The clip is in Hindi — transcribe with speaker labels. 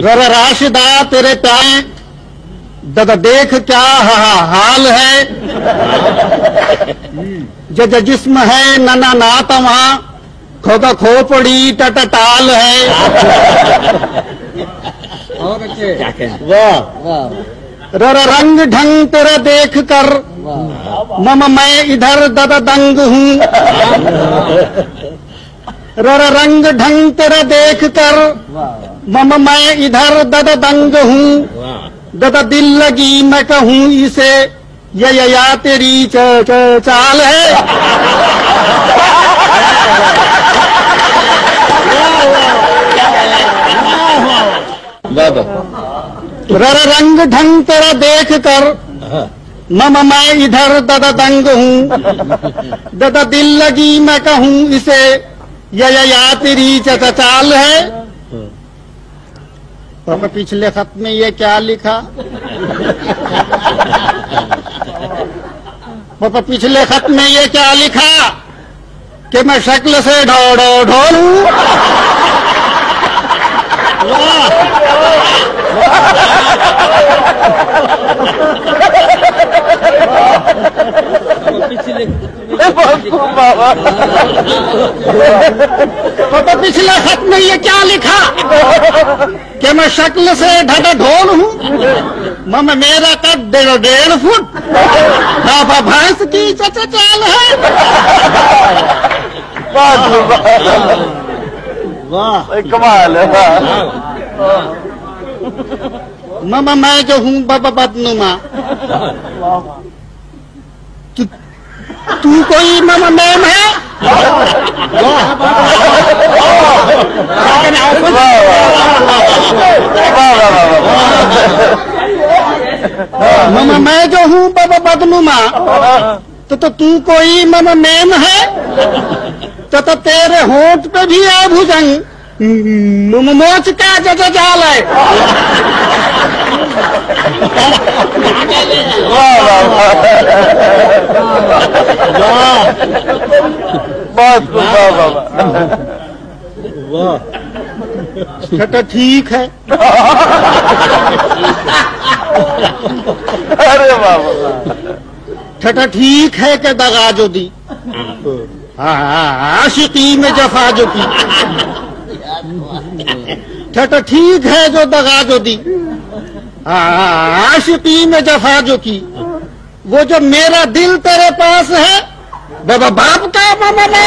Speaker 1: जरा राशिदा तेरे प्यारे ददा देख क्या हाल है। जज जिस्म है नना नात वहां खोदा खोपड़ी टटटाल है।
Speaker 2: और बच्चे
Speaker 1: वाह
Speaker 2: वाह
Speaker 1: ररा रंग ढंग तेरा देख कर मम मैं इधर ददा दंग हूँ। ररा रंग ढंग तेरा देख कर मम मैं इधर ददा दंग हूँ। ददा दिल लगी मैं कहूँ इसे या तेरी चाल है। ररा रंग ढंग तेरा देख कर मम मैं इधर ददा दंग हूँ। ददा दिल लगी मैं कहूँ इसे या तेरी चाल है। पापा पिछले खत में ये क्या लिखा? पापा पिछले खत में ये क्या लिखा कि मैं शक्ल से ढोलूं। पापा पिछले खत में ये क्या लिखा कि मैं शक्ल से ढोल हूँ। मम मेरा कद 1.5 फुट पापा भैंस की चाल है।
Speaker 3: वाह कमाल है।
Speaker 1: मम मैं जो हूँ बाबा बदनुमा। तू कोई मम मैम है? मम मैं जो हूँ बाबा बदनुमा तो तू कोई मम मैम है? तो तेरे होंठ पे भी है भुजंग मोच का जाल है। वाह ठीक है।
Speaker 3: अरे बाबा
Speaker 1: छठा ठीक है कि दगा जो दी। आशिकी में जफा जो की। छठा ठीक है जो दगा जो दी। आशिकी में जफा जो की। वो जो मेरा दिल तेरे पास है बाबा बाप का मामा है।